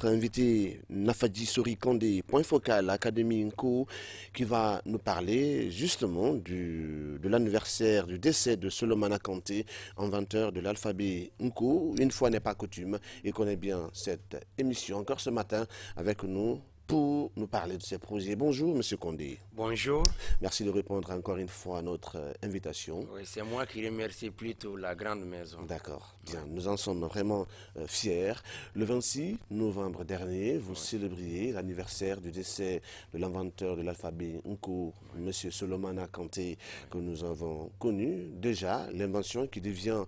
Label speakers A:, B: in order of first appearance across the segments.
A: notre invité Nafadji Sori-Kandé, point focal, Académie Nko, qui va nous parler justement de l'anniversaire du décès de Solomana Kanté, inventeur de l'alphabet Nko. Une fois n'est pas coutume, et connaît bien cette émission encore ce matin avec nous pour nous parler de ses projets. Bonjour, Monsieur Kandé.
B: Bonjour.
A: Merci de répondre encore une fois à notre invitation.
B: Oui, c'est moi qui remercie plutôt la grande maison.
A: D'accord, bien. Nous en sommes vraiment fiers. Le 26 novembre dernier, vous célébriez l'anniversaire du décès de l'inventeur de l'alphabet Nko, Monsieur Solomana Kanté, que nous avons connu déjà, l'invention qui devient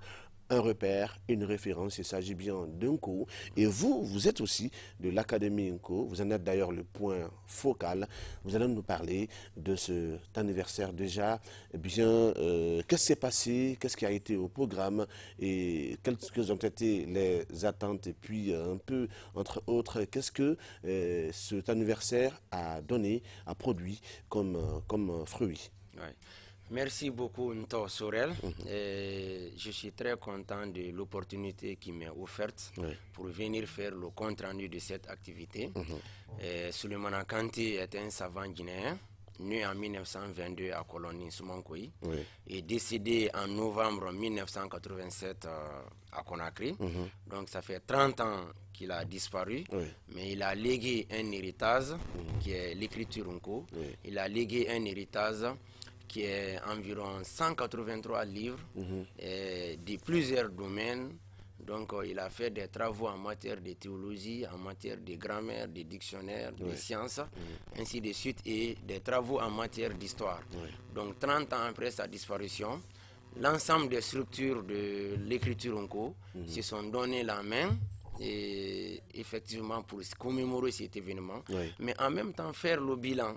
A: un repère, une référence, il s'agit bien d'Nko. Et vous, vous êtes aussi de l'Académie Nko, vous en êtes d'ailleurs le point focal. Vous allez nous parler de cet anniversaire déjà. Eh bien, qu'est-ce qui s'est passé, qu'est-ce qui a été au programme et quelles ont été les attentes et puis un peu, entre autres, qu'est-ce que cet anniversaire a donné, a produit comme fruit.
B: Ouais. Merci beaucoup, Nto Sorel. Je suis très content de l'opportunité qui m'est offerte pour venir faire le compte rendu de cette activité. Solomana Kanté est un savant guinéen, né en 1922 à Colonie Soumankoui et décédé en novembre 1987 à Conakry. Donc ça fait 30 ans qu'il a disparu, mais il a légué un héritage qui est l'écriture Nko. Il a légué un héritage qui est environ 183 livres de plusieurs domaines. Donc il a fait des travaux en matière de théologie, en matière de grammaire, de dictionnaire, de sciences, ainsi de suite, et des travaux en matière d'histoire. Donc 30 ans après sa disparition, l'ensemble des structures de l'écriture Nko se sont donné la main et effectivement pour commémorer cet événement, mais en même temps faire le bilan,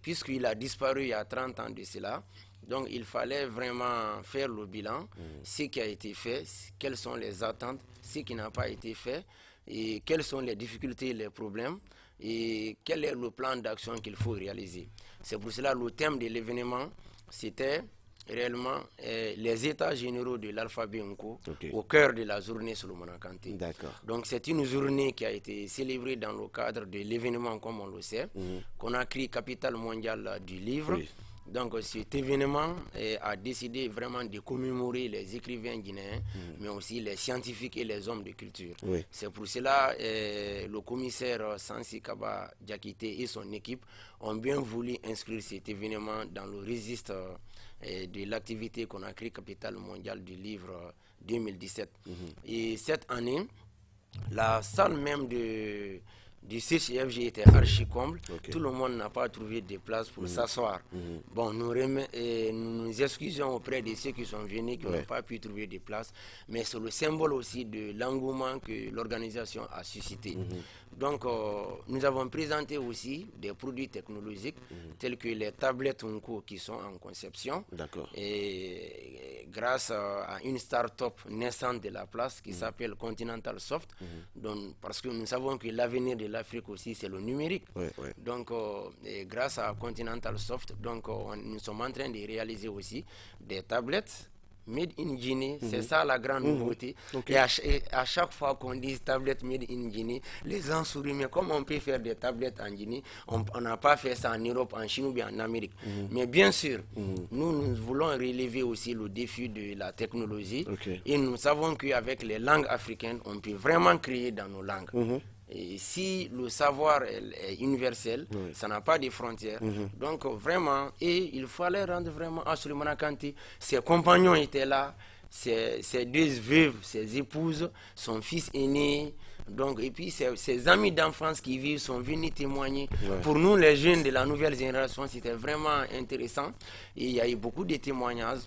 B: puisqu'il a disparu il y a 30 ans de cela. Donc il fallait vraiment faire le bilan, ce qui a été fait, quelles sont les attentes, ce qui n'a pas été fait, et quelles sont les difficultés, les problèmes, et quel est le plan d'action qu'il faut réaliser. C'est pour cela le thème de l'événement, c'était réellement les états généraux de l'alphabet Nko au cœur de la journée Solomana Kanté. Donc c'est une journée qui a été célébrée dans le cadre de l'événement, comme on le sait, Conakry, capitale mondiale du livre. Donc cet événement a décidé vraiment de commémorer les écrivains guinéens, mais aussi les scientifiques et les hommes de culture. C'est pour cela le commissaire Sansi Kaba Diakité et son équipe ont bien voulu inscrire cet événement dans le registre de l'activité Conakry, capitale mondiale du livre 2017. Et cette année, la salle même du CCFG était archi comble. Tout le monde n'a pas trouvé de place pour s'asseoir. Bon, nous nous excusons auprès de ceux qui sont venus, qui n'ont pas pu trouver de place, mais c'est le symbole aussi de l'engouement que l'organisation a suscité. Donc, nous avons présenté aussi des produits technologiques tels que les tablettes Nko qui sont en conception. Et grâce à une start-up naissante de la place qui s'appelle Continental Soft, donc, parce que nous savons que l'avenir de l'Afrique aussi c'est le numérique. Donc, grâce à Continental Soft, donc, nous sommes en train de réaliser aussi des tablettes Made in Guinée, c'est ça la grande nouveauté. Et à chaque fois qu'on dit tablette Made in Guinée, les gens sourient, mais comment on peut faire des tablettes en Guinée? On n'a pas fait ça en Europe, en Chine ou bien en Amérique. Mais bien sûr, nous voulons relever aussi le défi de la technologie. Et nous savons qu'avec les langues africaines, on peut vraiment créer dans nos langues. Et si le savoir est universel, ça n'a pas de frontières. Donc vraiment, et il fallait rendre vraiment à Solomana Kanté, ses compagnons étaient là, ses deux veuves, ses épouses, son fils aîné, donc, et puis ses amis d'enfance qui vivent sont venus témoigner. Pour nous, les jeunes de la nouvelle génération, c'était vraiment intéressant. Et il y a eu beaucoup de témoignages.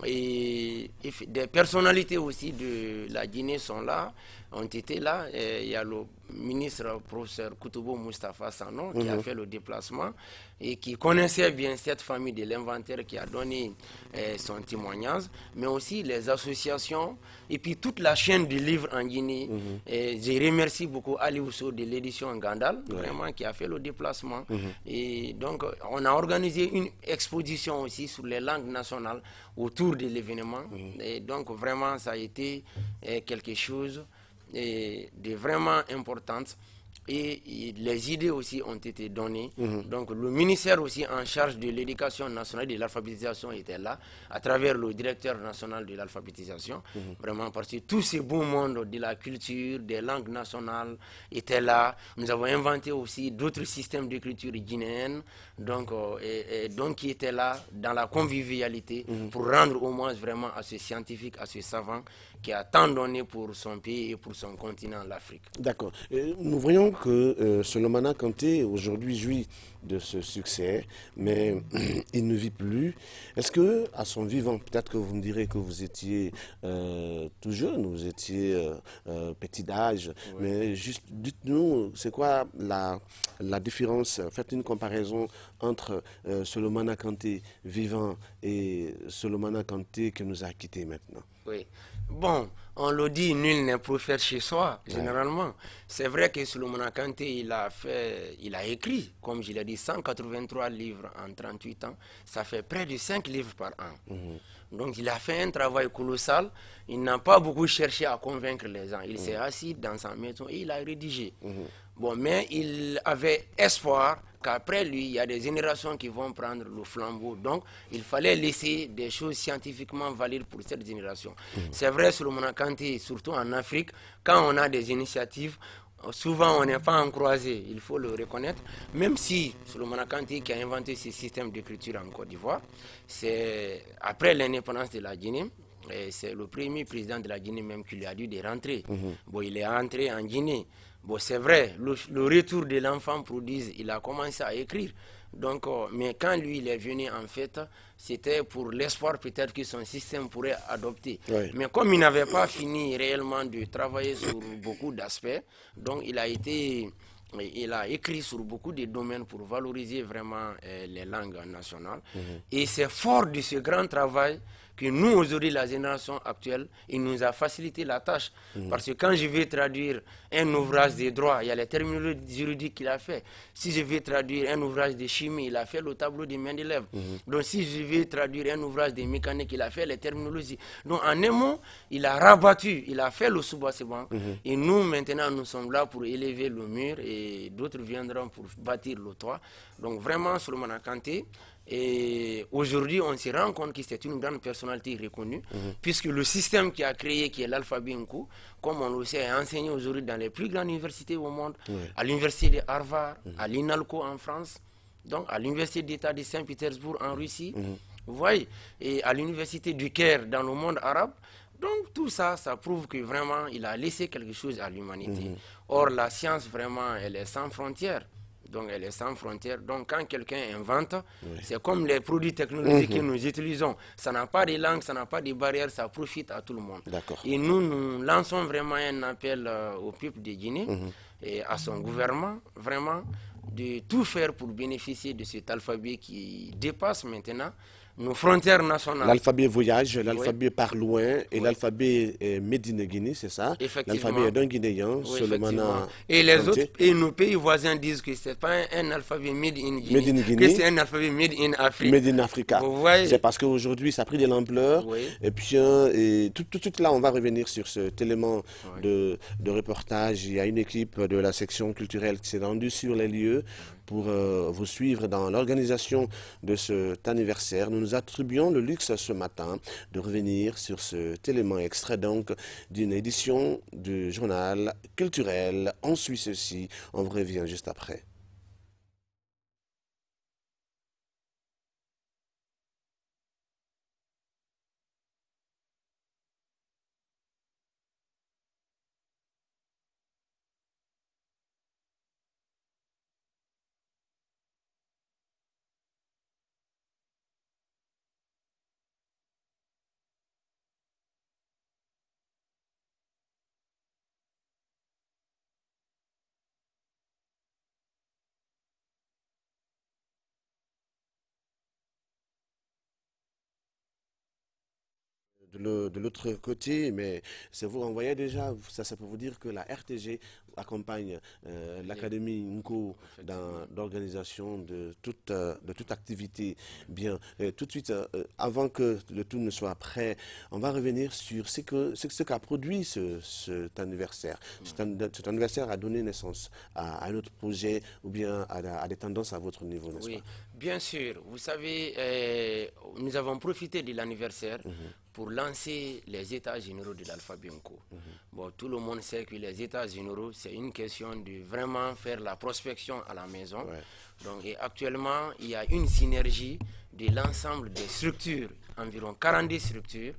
B: Et des personnalités aussi de la Guinée sont là, ont été là. Et il y a le ministre professeur Koutoubo Moustapha Sano qui a fait le déplacement et qui connaissait bien cette famille de l'inventaire qui a donné son témoignage, mais aussi les associations et puis toute la chaîne du livre en Guinée. Je remercie beaucoup Ali Ousso de l'édition Gandal, vraiment qui a fait le déplacement. Et donc on a organisé une exposition aussi sur les langues nationales autour de l'événement. Et donc vraiment ça a été quelque chose de vraiment importante. et les idées aussi ont été données. Donc le ministère aussi en charge de l'éducation nationale et de l'alphabétisation était là, à travers le directeur national de l'alphabétisation. Vraiment parce que tous ces beaux mondes de la culture, des langues nationales étaient là. Nous avons inventé aussi d'autres systèmes d'écriture guinéenne, donc qui étaient là dans la convivialité pour rendre hommage vraiment à ce scientifique, à ce savant qui a tant donné pour son pays et pour son continent, l'Afrique.
A: D'accord. Nous voyons que Solomana Kanté aujourd'hui jouit de ce succès, mais il ne vit plus. Est-ce que, à son vivant, peut-être que vous me direz que vous étiez tout jeune, vous étiez petit d'âge, mais juste dites-nous, c'est quoi la différence? Faites une comparaison entre Solomana Kanté vivant et Solomana Kanté qui nous a quittés maintenant.
B: Oui. Bon, on le dit, nul n'est prophète chez soi, généralement. C'est vrai que Solomana Kanté, il a écrit, comme je l'ai dit, 183 livres en 38 ans. Ça fait près de 5 livres par an. Donc il a fait un travail colossal. Il n'a pas beaucoup cherché à convaincre les gens. Il s'est assis dans sa maison et il a rédigé. Bon, mais il avait espoir qu'après lui, il y a des générations qui vont prendre le flambeau. Donc, il fallait laisser des choses scientifiquement valides pour cette génération. C'est vrai, Solomana Kanté, surtout en Afrique, quand on a des initiatives, souvent on n'est pas en croisée, il faut le reconnaître. Même si Solomana Kanté qui a inventé ce système d'écriture en Côte d'Ivoire, c'est après l'indépendance de la Guinée. C'est le premier président de la Guinée même qui lui a dit de rentrer. Bon, il est rentré en Guinée. Bon, c'est vrai, le retour de l'enfant prodige, il a commencé à écrire. Donc, mais quand lui, il est venu, en fait, c'était pour l'espoir peut-être que son système pourrait adopter. Oui. Mais comme il n'avait pas fini réellement de travailler sur beaucoup d'aspects, donc il a écrit sur beaucoup de domaines pour valoriser vraiment les langues nationales. Et c'est fort de ce grand travail que nous, aujourd'hui, la génération actuelle, il nous a facilité la tâche. Parce que quand je vais traduire un ouvrage de droit, il y a les terminologies juridiques qu'il a fait. Si je vais traduire un ouvrage de chimie, il a fait le tableau de Mendeleev. Donc si je vais traduire un ouvrage de mécanique, il a fait les terminologies. Donc en un mot, il a rabattu, il a fait le soubassement. Et nous, maintenant, nous sommes là pour élever le mur et d'autres viendront pour bâtir le toit. Donc vraiment, Solomana Kanté, et aujourd'hui, on se rend compte que c'est une grande personnalité reconnue, puisque le système qui a créé, qui est l'alphabet Nkou, comme on le sait, est enseigné aujourd'hui dans les plus grandes universités au monde, à l'université de Harvard, à l'INALCO en France, donc à l'université d'État de Saint-Pétersbourg en Russie, vous voyez, et à l'université du Caire dans le monde arabe. Donc tout ça, ça prouve que vraiment, il a laissé quelque chose à l'humanité. Or, la science, vraiment, elle est sans frontières. Donc elle est sans frontières. Donc quand quelqu'un invente, c'est comme les produits technologiques que nous utilisons. Ça n'a pas de langue, ça n'a pas de barrière, ça profite à tout le monde. Et nous lançons vraiment un appel au peuple de Guinée et à son gouvernement, vraiment, de tout faire pour bénéficier de cet alphabet qui dépasse maintenant nos frontières nationales.
A: L'alphabet voyage, l'alphabet par loin et l'alphabet Made in Guinée, c'est ça? L'alphabet est d'un Guinéen, Solomana.
B: Et les autres, et nos pays voisins disent que ce n'est pas un alphabet Made in Guinée, que c'est un alphabet Made in Afrique.
A: Made in Africa. C'est parce qu'aujourd'hui, ça a pris de l'ampleur. Et puis, tout là, on va revenir sur cet élément de reportage. Il y a une équipe de la section culturelle qui s'est rendue sur les lieux pour vous suivre dans l'organisation de cet anniversaire. Nous nous attribuons le luxe ce matin de revenir sur cet élément extrait donc d'une édition du journal culturel En Suisse aussi. On vous revient juste après. de l'autre côté, mais c'est vous renvoyez déjà, ça peut vous dire que la RTG accompagne l'Académie Nko dans l'organisation de toute activité. Bien, tout de suite, avant que le tout ne soit prêt, on va revenir sur ce qu'a produit cet anniversaire. Cet anniversaire a donné naissance à un autre projet ou bien à des tendances à votre niveau, n'est-ce pas?
B: Bien sûr. Vous savez, nous avons profité de l'anniversaire pour lancer les états généraux de l'alphabet Nko. Bon, tout le monde sait que les états généraux, c'est une question de vraiment faire la prospection à la maison. Donc, et actuellement, il y a une synergie de l'ensemble des structures, environ 42 structures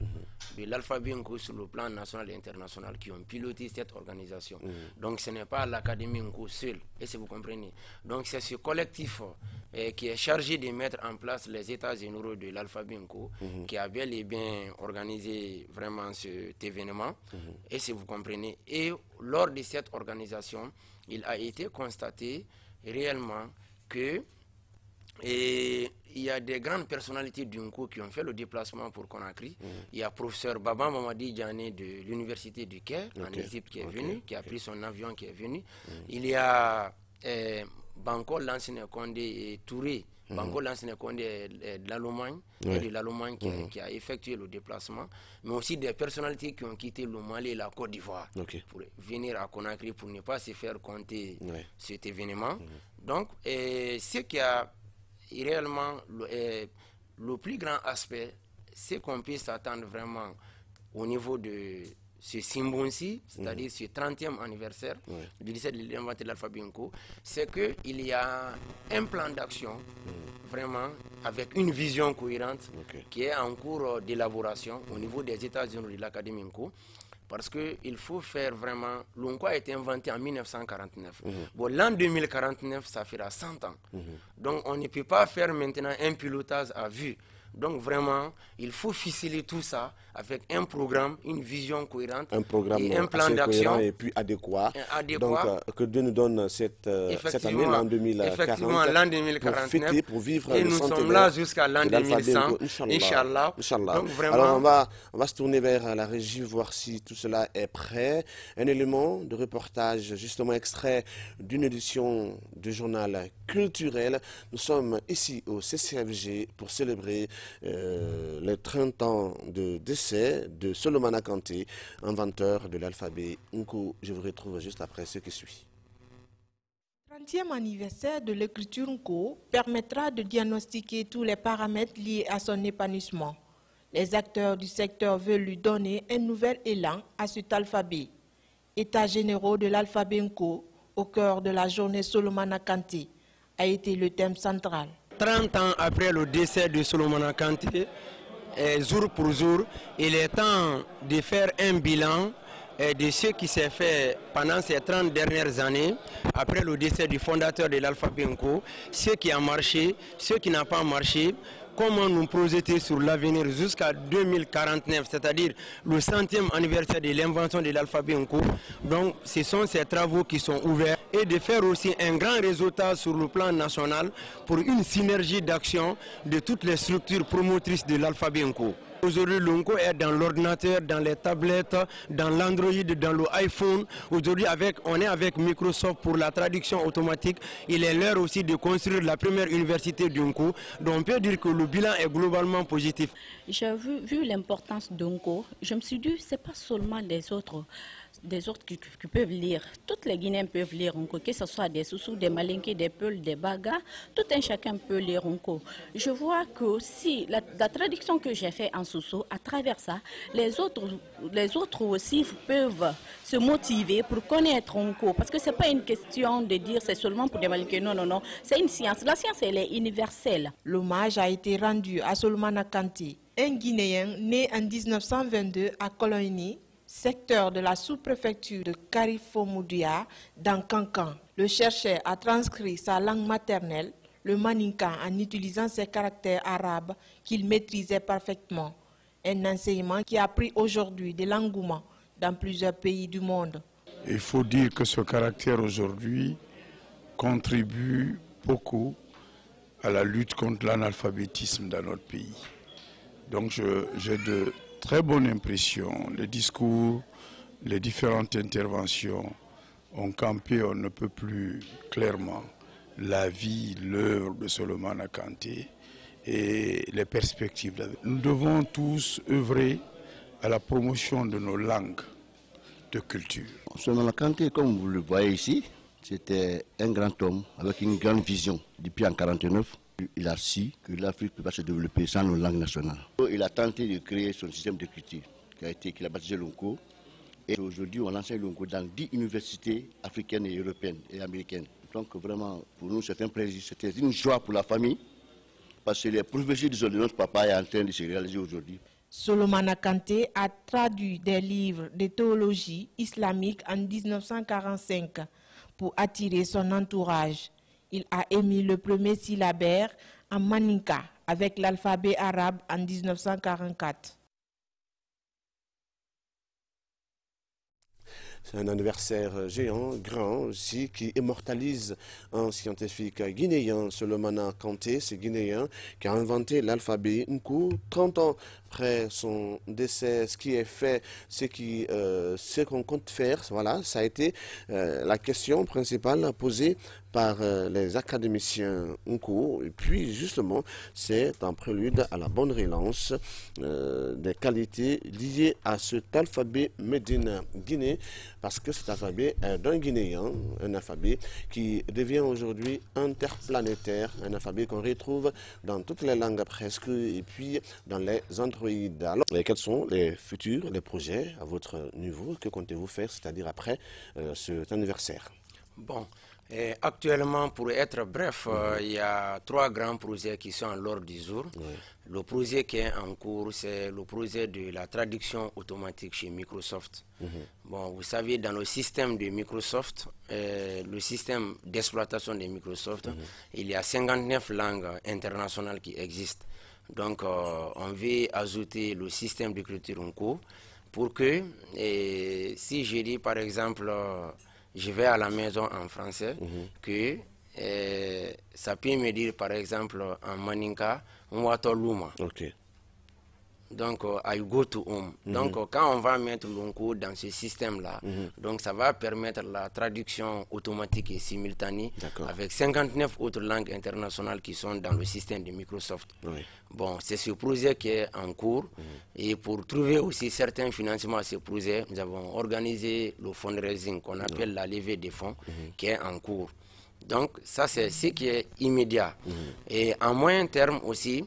B: de l'alphabet Nko sur le plan national et international qui ont piloté cette organisation. Donc ce n'est pas l'Académie Nko seule, et si vous comprenez. Donc c'est ce collectif qui est chargé de mettre en place les états généraux de l'alphabet Nko qui a bel et bien organisé vraiment cet événement, et si vous comprenez. Et lors de cette organisation, il a été constaté réellement que il y a des grandes personnalités du Nko qui ont fait le déplacement pour Conakry. Il y a professeur Baba Mamadi Diané de l'université du Caire en Égypte qui est venu, qui a pris son avion qui est venu. Il y a Banco Lansine Condé et Touré. Banco Lansine Condé de l'Allemagne qui a effectué le déplacement, mais aussi des personnalités qui ont quitté le Mali et la Côte d'Ivoire pour venir à Conakry pour ne pas se faire compter cet événement. Donc, ce qui a réellement le plus grand aspect, c'est qu'on puisse s'attendre vraiment au niveau de ce Simbonsi, c'est-à-dire ce 30e anniversaire du 17 de l'invention de l'alphabet Nko, c'est qu'il y a un plan d'action vraiment avec une vision cohérente qui est en cours d'élaboration au niveau des États-Unis de l'Académie Nko. Parce qu'il faut faire vraiment... L'Nko a été inventé en 1949. Bon, l'an 2049, ça fera 100 ans. Donc, on ne peut pas faire maintenant un pilotage à vue. Donc, vraiment, il faut ficeler tout ça avec un programme, une vision cohérente, et un plan d'action
A: et puis adéquat. Donc, que Dieu nous donne cette année, l'an 2040,
B: effectivement, l'an 2049,
A: pour vivre
B: et
A: le
B: nous sommes
A: centenaire
B: là jusqu'à l'an
A: de l'alphabet
B: 2100, Inch'Allah. Donc, vraiment...
A: Alors, on va se tourner vers la régie, voir si tout cela est prêt. Un élément de reportage, justement extrait d'une édition du journal culturel. Nous sommes ici au CCFG pour célébrer les 30 ans de décès de Solomana Kanté, inventeur de l'alphabet Nko. Je vous retrouve juste après ce qui suit.
C: Le 30e anniversaire de l'écriture Nko permettra de diagnostiquer tous les paramètres liés à son épanouissement. Les acteurs du secteur veulent lui donner un nouvel élan à cet alphabet. États généraux de l'alphabet Nko, au cœur de la journée Solomana Kanté, a été le thème central.
B: 30 ans après le décès de Solomana Kanté, jour pour jour, il est temps de faire un bilan de ce qui s'est fait pendant ces 30 dernières années, après le décès du fondateur de l'alphabet Nko, ce qui a marché, ce qui n'a pas marché, comment nous projeter sur l'avenir jusqu'à 2049, c'est-à-dire le 100e anniversaire de l'invention de l'alphabet Nko. Donc, ce sont ces travaux qui sont ouverts et de faire aussi un grand résultat sur le plan national pour une synergie d'action de toutes les structures promotrices de l'alphabet Nko. Aujourd'hui, l'Nko est dans l'ordinateur, dans les tablettes, dans l'Android, dans le iPhone. Aujourd'hui, on est avec Microsoft pour la traduction automatique. Il est l'heure aussi de construire la première université du Nko. Donc on peut dire que le bilan est globalement positif.
D: J'ai vu l'importance de Nko. Je me suis dit, ce n'est pas seulement des autres qui peuvent lire. Toutes les Guinéens peuvent lire Nko, que ce soit des Soussous, des Malinké, des Peuls, des Baga. Tout un chacun peut lire Nko. Je vois que aussi, la traduction que j'ai faite en Soussou, à travers ça, les autres aussi peuvent se motiver pour connaître Nko. Parce que ce n'est pas une question de dire c'est seulement pour des Malinké. Non, non, non. C'est une science. La science, elle est universelle.
C: L'hommage a été rendu à Solomana Kanté, un Guinéen né en 1922 à Colonie, secteur de la sous-préfecture de Carifomoudia, dans Kankan. Le chercheur a transcrit sa langue maternelle, le maninka, en utilisant ses caractères arabes qu'il maîtrisait parfaitement. Un enseignement qui a pris aujourd'hui de l'engouement dans plusieurs pays du monde.
E: Il faut dire que ce caractère aujourd'hui contribue beaucoup à la lutte contre l'analphabétisme dans notre pays. Donc j'ai de très bonne impression. Le discours, les différentes interventions ont campé, on ne peut plus clairement, la vie, l'œuvre de Solomana Kanté et les perspectives. Nous devons tous œuvrer à la promotion de nos langues de culture.
F: Solomana Kanté, comme vous le voyez ici, c'était un grand homme avec une grande vision. Depuis en 1949, il a su que l'Afrique ne peut pas se développer sans nos langues nationales. Il a tenté de créer son système d'écriture qu'il a baptisé l'Onco. Et aujourd'hui, on enseigne l'Onco dans 10 universités africaines et européennes et américaines. Donc vraiment, pour nous, c'est un plaisir, c'était une joie pour la famille, parce que les prophéties de notre papa est en train de se réaliser aujourd'hui.
C: Solomana Kanté a traduit des livres de théologie islamique en 1945 pour attirer son entourage. Il a émis le premier syllabaire en maninka avec l'alphabet arabe en 1944.
A: C'est un anniversaire géant, grand aussi, qui immortalise un scientifique guinéen, Solomana Kanté, ce Guinéen qui a inventé l'alphabet Nkou. 30 ans après son décès, ce qui est fait, ce qu'on compte faire, voilà, ça a été la question principale posée par les académiciens Nkou. Et puis, justement, c'est un prélude à la bonne relance des qualités liées à cet alphabet Médine Guinée, parce que cet alphabet est d'un Guinéen, un alphabet qui devient aujourd'hui interplanétaire, un alphabet qu'on retrouve dans toutes les langues presque, et puis dans les androïdes. Alors, quels sont les futurs, les projets à votre niveau? Que comptez-vous faire, c'est-à-dire après cet anniversaire?
B: Bon. Et actuellement, pour être bref, il y a 3 grands projets qui sont à l'ordre du jour. Le projet qui est en cours, c'est le projet de la traduction automatique chez Microsoft. Bon, vous savez, dans le système de Microsoft, le système d'exploitation de Microsoft, il y a 59 langues internationales qui existent. Donc, on veut ajouter le système d'écriture en cours pour que, si je dis par exemple, je vais à la maison en français, que ça peut me dire par exemple en maninka, Mwato Luma. Donc, I go to home. Donc, quand on va mettre l'onco dans ce système-là, donc ça va permettre la traduction automatique et simultanée avec 59 autres langues internationales qui sont dans le système de Microsoft. Bon, c'est ce projet qui est en cours. Et pour trouver aussi certains financements à ce projet, nous avons organisé le fundraising qu'on appelle la levée des fonds qui est en cours. Donc, ça, c'est ce qui est immédiat. Et à moyen terme aussi,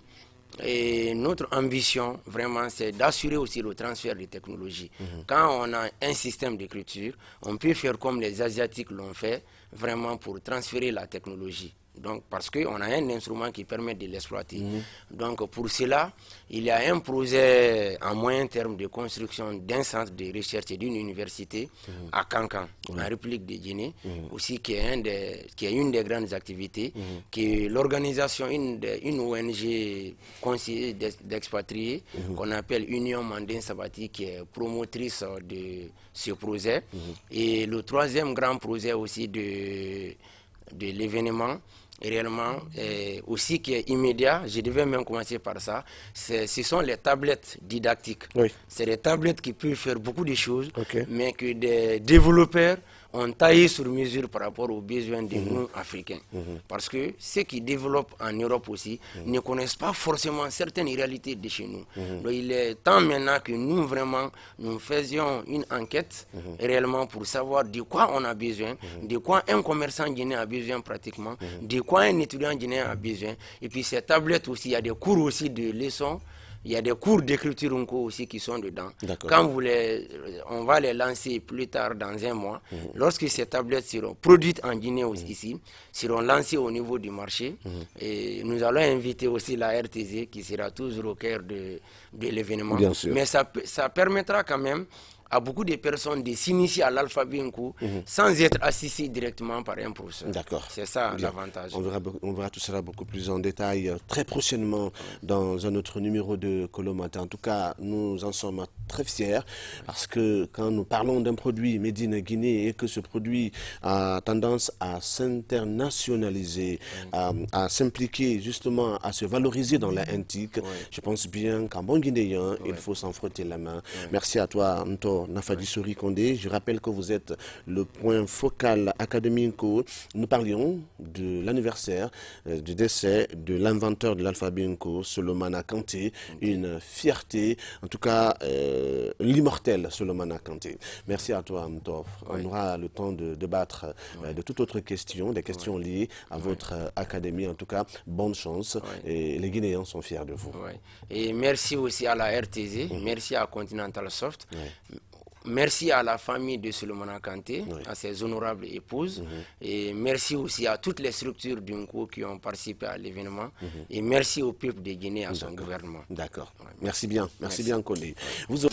B: et notre ambition, vraiment, c'est d'assurer aussi le transfert de technologies. Quand on a un système d'écriture, on peut faire comme les Asiatiques l'ont fait, vraiment pour transférer la technologie. Donc, parce qu'on a un instrument qui permet de l'exploiter. Donc, pour cela, il y a un projet à moyen terme de construction d'un centre de recherche et d'une université à Kankan, en République de Guinée, aussi qui est une des grandes activités, qui est l'organisation, une ONG conseillée d'expatriés, qu'on appelle Union Mandin Sabati, qui est promotrice de ce projet. Et le troisième grand projet aussi de l'événement, réellement, aussi qui est immédiat, je devais même commencer par ça, ce sont les tablettes didactiques. C'est des tablettes qui peuvent faire beaucoup de choses, mais que des développeurs ont taillé sur mesure par rapport aux besoins des nous africains. Parce que ceux qui développent en Europe aussi ne connaissent pas forcément certaines réalités de chez nous. Donc il est temps maintenant que nous, vraiment, nous faisions une enquête réellement pour savoir de quoi on a besoin, de quoi un commerçant guinéen a besoin pratiquement, de quoi un étudiant guinéen a besoin. Et puis ces tablettes aussi, il y a des cours aussi de leçons. Il y a des cours d'écriture aussi qui sont dedans. Quand on va les lancer plus tard dans un mois, lorsque ces tablettes seront produites en Guinée ici, seront lancées au niveau du marché. Et nous allons inviter aussi la RTZ qui sera toujours au cœur de l'événement. Mais ça permettra quand même à beaucoup de personnes de s'initier à l'alphabet Nko sans être assistés directement par un professeur.
A: D'accord.
B: C'est ça l'avantage.
A: On verra tout cela beaucoup plus en détail très prochainement dans un autre numéro de Kolomata. En tout cas, nous en sommes très fiers parce que quand nous parlons d'un produit made in Guinée et que ce produit a tendance à s'internationaliser, à s'impliquer justement, à se valoriser dans la NTIC, je pense bien qu'en bon guinéen, il faut s'en frotter la main. Merci à toi, Nto Nafadi Souri Kondé. Je rappelle que vous êtes le point focal académique. Nous parlions de l'anniversaire du décès de l'inventeur de l'alphabet Nko, Solomana Kanté, une fierté, en tout cas l'immortel Solomana Kanté. Merci à toi, Nto. On aura le temps de débattre de toute autre question, des questions liées à votre académie. En tout cas, bonne chance et les Guinéens sont fiers de vous.
B: Et merci aussi à la RTZ, merci à Continental Soft. Merci à la famille de Solomana Kanté, à ses honorables épouses. Et merci aussi à toutes les structures d'Unko qui ont participé à l'événement. Et merci au peuple de Guinée, à son gouvernement.
A: D'accord. Merci bien. Merci bien, Kondé. Vous